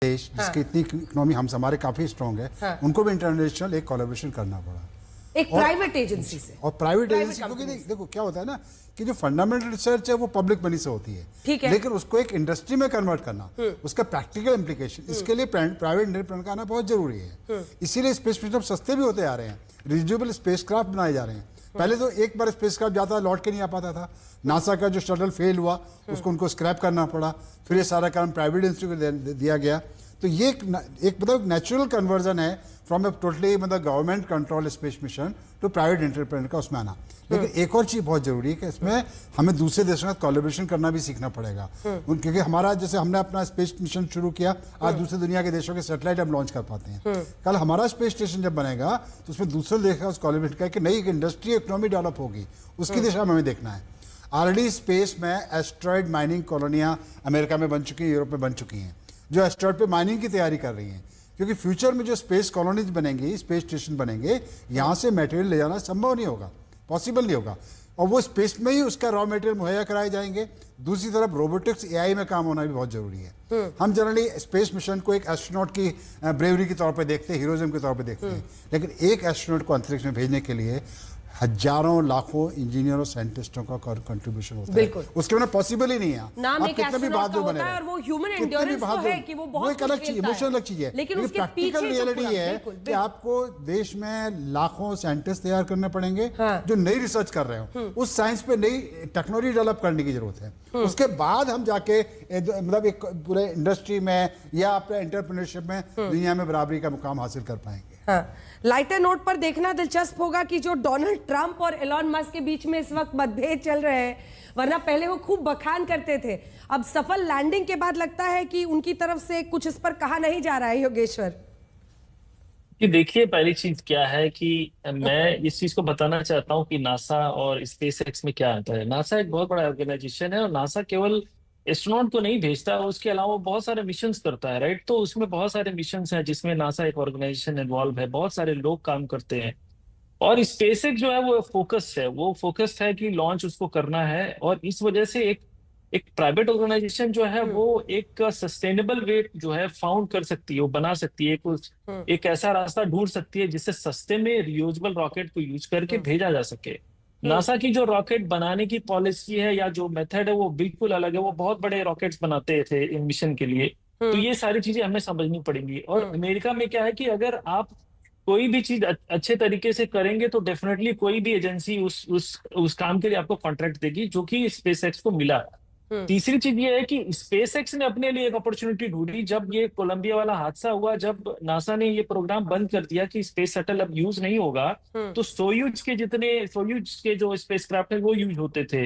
देश जिसकी इतनी इकोनॉमी हम हमारे काफी स्ट्रांग है, उनको भी इंटरनेशनल एक कोलैबोरेशन करना पड़ा, एक प्राइवेट एजेंसी से। और प्राइवेट एजेंसी क्योंकि देखो क्या होता है ना कि जो फंडामेंटल रिसर्च है वो पब्लिक मनी से होती है, ठीक है, लेकिन उसको एक इंडस्ट्री में कन्वर्ट करना, उसका प्रैक्टिकल इम्प्लीकेशन, इसके लिए प्राइवेट एंटरप्रेन्योर का आना बहुत जरूरी है। इसीलिए स्पेस मिशन सस्ते भी होते आ रहे हैं, रियूजेबल स्पेसक्राफ्ट बनाए जा रहे हैं। पहले तो एक बार स्पेसक्राफ्ट जाता लौट के नहीं आ पाता था, नासा का जो शटल फेल हुआ उसको उनको स्क्रैप करना पड़ा, फिर ये सारा काम प्राइवेट इंस्टीट्यूट को दिया गया। तो ये एक मतलब नेचुरल कन्वर्जन है फ्रॉम ए टोटली मतलब government control space mission to private entrepreneur का उसमें आना। लेकिन एक और चीज़ बहुत जरूरी है कि इसमें हमें दूसरे देशों के साथ कोलैबोरेशन करना भी सीखना पड़ेगा, क्योंकि हमारा जैसे हमने अपना स्पेस मिशन शुरू किया, आज दूसरे दुनिया के देशों के सैटेलाइट हम लॉन्च कर पाते हैं। कल हमारा स्पेस स्टेशन जब बनेगा तो उसमें दूसरे देश का कोलैबोरेशन करके नई इंडस्ट्री इकोनॉमी डेवलप होगी, उसकी दिशा में हमें देखना है। ऑलरेडी स्पेस में एस्ट्रॉयड माइनिंग कॉलोनियाँ अमेरिका में बन चुकी हैं, यूरोप में बन चुकी हैं, जो एस्ट्रॉयड पे माइनिंग की तैयारी कर रही हैं, क्योंकि फ्यूचर में जो स्पेस कॉलोनीज बनेंगी, स्पेस स्टेशन बनेंगे, यहाँ से मटेरियल ले जाना संभव नहीं होगा, पॉसिबल नहीं होगा, और वो स्पेस में ही उसका रॉ मटेरियल मुहैया कराए जाएंगे। दूसरी तरफ रोबोटिक्स एआई में काम होना भी बहुत जरूरी है। हम जनरली स्पेस मिशन को एक एस्ट्रोनॉट की ब्रेवरी के तौर पे देखते हैं, हीरोइज्म के तौर पे देखते हैं, लेकिन एक एस्ट्रोनॉट को अंतरिक्ष में भेजने के लिए हजारों लाखों इंजीनियरों साइंटिस्टों का कंट्रीब्यूशन होता है, उसके बिना पॉसिबल ही नहीं है। नाम एक एस्ट्रोनॉट का होता है और वो ह्यूमन एंड्योरेंस तो है कि वो बहुत एक अलग चीज, इमोशनल अलग चीज है, लेकिन प्रैक्टिकल रियलिटी है कि आपको देश में लाखों साइंटिस्ट तैयार करने पड़ेंगे जो नई रिसर्च कर रहे हो, उस साइंस पे नई टेक्नोलॉजी डेवलप करने की जरूरत है। उसके बाद हम जाके मतलब एक पूरे इंडस्ट्री में या अपने एंटरप्रेन्योरशिप में दुनिया में बराबरी का मुकाम हासिल कर पाएंगे। लाइटर नोट पर देखना दिलचस्प होगा कि जो डोनाल्ड ट्रंप और एलॉन मस्क के बीच में इस वक्त मतभेद चल रहे हैं, वरना पहले वो खूब बखान करते थे, अब सफल लैंडिंग के बाद लगता है कि उनकी तरफ से कुछ इस पर कहा नहीं जा रहा है। योगेश्वर कि देखिए, पहली चीज क्या है कि मैं इस चीज को बताना चाहता हूं कि नासा और स्पेस एक्स में क्या आता है। नासा एक बहुत बड़ा ऑर्गेनाइजेशन है और नासा केवल एस्ट्रोनॉट को नहीं भेजता, उसके अलावा बहुत सारे मिशंस करता है, राइट। तो उसमें बहुत सारे मिशंस हैं जिसमें नासा एक ऑर्गेनाइजेशन इन्वॉल्व है, बहुत सारे लोग काम करते हैं। और स्पेस एक्स जो है वो फोकस्ड है, वो फोकस्ड है कि लॉन्च उसको करना है, और इस वजह से एक प्राइवेट ऑर्गेनाइजेशन जो है वो एक सस्टेनेबल वे जो है फाउंड कर सकती है, वो बना सकती है, एक ऐसा रास्ता ढूंढ सकती है जिससे सस्ते में रियूजेबल रॉकेट को यूज करके भेजा जा सके। नासा की जो रॉकेट बनाने की पॉलिसी है या जो मेथड है वो बिल्कुल अलग है। वो बहुत बड़े रॉकेट्स बनाते थे इन मिशन के लिए, तो ये सारी चीजें हमें समझनी पड़ेंगी। और अमेरिका में क्या है कि अगर आप कोई भी चीज अच्छे तरीके से करेंगे तो डेफिनेटली कोई भी एजेंसी उस काम के लिए आपको कॉन्ट्रैक्ट देगी, जो कि स्पेस एक्स को मिला। तीसरी चीज ये है कि स्पेस एक्स ने अपने लिए एक अपॉर्चुनिटी ढूंढी। जब ये कोलंबिया वाला हादसा हुआ, जब नासा ने ये प्रोग्राम बंद कर दिया कि स्पेस शटल अब यूज नहीं होगा, तो सोयूज के जो स्पेसक्राफ्ट है वो यूज होते थे,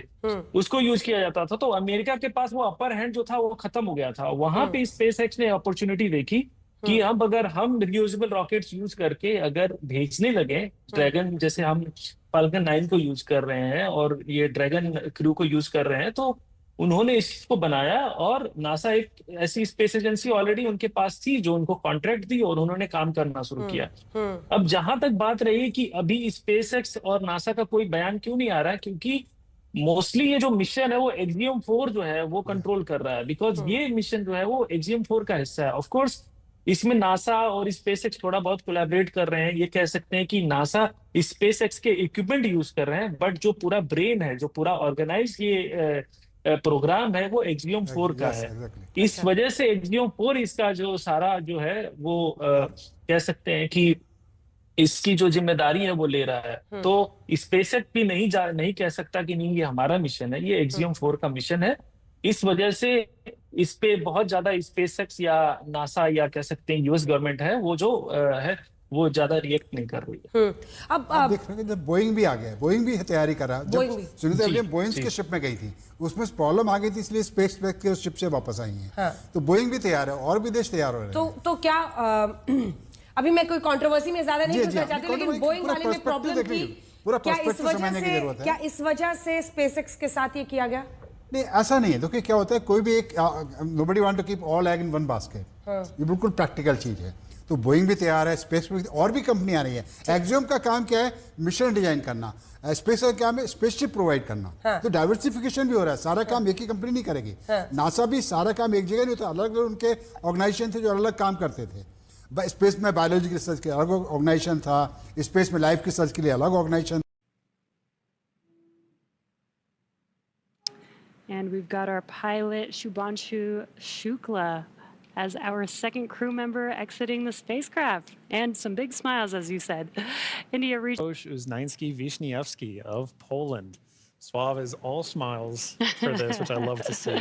उसको यूज किया जाता था। तो अमेरिका के पास वो अपर हैंड जो था वो खत्म हो गया था। वहां पे स्पेस एक्स ने अपॉर्चुनिटी देखी कि अब अगर हम रियूजेबल रॉकेट्स यूज करके अगर भेजने लगे, ड्रैगन जैसे हम फाल्कन 9 को यूज कर रहे हैं और ये ड्रैगन क्रू को यूज कर रहे हैं, तो उन्होंने इसको बनाया। और नासा एक ऐसी स्पेस एजेंसी ऑलरेडी उनके पास थी जो उनको कॉन्ट्रैक्ट दी और उन्होंने काम करना शुरू किया। अब जहां तक बात रही कि अभी स्पेस एक्स और नासा का कोई बयान क्यों नहीं आ रहा है, क्योंकि मोस्टली ये जो मिशन है वो एक्सियम 4 जो है वो कंट्रोल कर रहा है, बिकॉज ये मिशन जो है वो एक्सियम 4 का हिस्सा है। ऑफकोर्स इसमें नासा और स्पेस एक्स थोड़ा बहुत कोलैबोरेट कर रहे हैं। ये कह सकते हैं कि नासा स्पेस एक्स के इक्विपमेंट यूज कर रहे हैं, बट जो पूरा ब्रेन है, जो पूरा ऑर्गेनाइज ये प्रोग्राम है वो एक्सियम 4 का है। इस वजह से एक्सियम 4 इसका जो सारा जो है वो कह सकते हैं कि इसकी जो जिम्मेदारी है वो ले रहा है। तो स्पेसएक्स भी नहीं कह सकता कि नहीं ये हमारा मिशन है, ये एक्सियम 4 का मिशन है। इस वजह से इस पे बहुत ज्यादा स्पेसएक्स या नासा या कह सकते हैं यूएस गवर्नमेंट है वो जो है वो ज्यादा रिएक्ट नहीं कर रही है। अब देख रहे हैं जब बोइंग भी आ गया, बोइंग भी तैयारी कर रहा है। जब सुनीता विलियम बोइंग के शिप में गई थी, उसमें प्रॉब्लम आ गई थी, इसलिए स्पेस के उस शिप से वापस आई हैं। तो बोइंग भी तैयार है और भी देश तैयार हो रहे हैं। तो क्या अभी मैं कोई कंट्रोवर्सी में ज्यादा नहीं घुसना चाहती, लेकिन बोइंग वाले में प्रॉब्लम थी, क्या इस वजह से स्पेसएक्स के साथ ये किया गया? नहीं, ऐसा नहीं है। देखिए क्या होता है, कोई भी एक nobody want to keep all egg in one basket. ये बिल्कुल प्रैक्टिकल चीज है। तो बोइंग भी तैयार है, स्पेस में और भी कंपनी आ रही है। एक्सियोम का काम क्या है? मिशन डिजाइन करना। स्पेस का काम है स्पेसशिप प्रोवाइड करना। तो डाइवर्सिफिकेशन भी हो रहा है, सारा काम एक ही कंपनी नहीं करेगी। नासा भी सारा काम एक जगह नहीं होता, अलग अलग उनके ऑर्गेनाइजेशन थे जो अलग अलग काम करते थे। स्पेस में बायोलॉजी की रिसर्च के अलग ऑर्गेनाइजेशन था, स्पेस में लाइफ की रिसर्च के लिए अलग organisation. And we've got our pilot, Shubhanshu Shukla, as our second crew member exiting the spacecraft. And some big smiles, as you said. India reached Uznański Wisniewski of Poland. Suave is all smiles for this, which I love to see.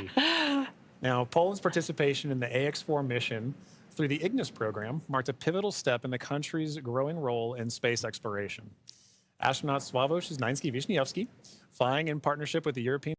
Now, Poland's participation in the AX-4 mission through the Ignis program marked a pivotal step in the country's growing role in space exploration. Astronaut Sławomir Uznański Wisniewski, flying in partnership with the European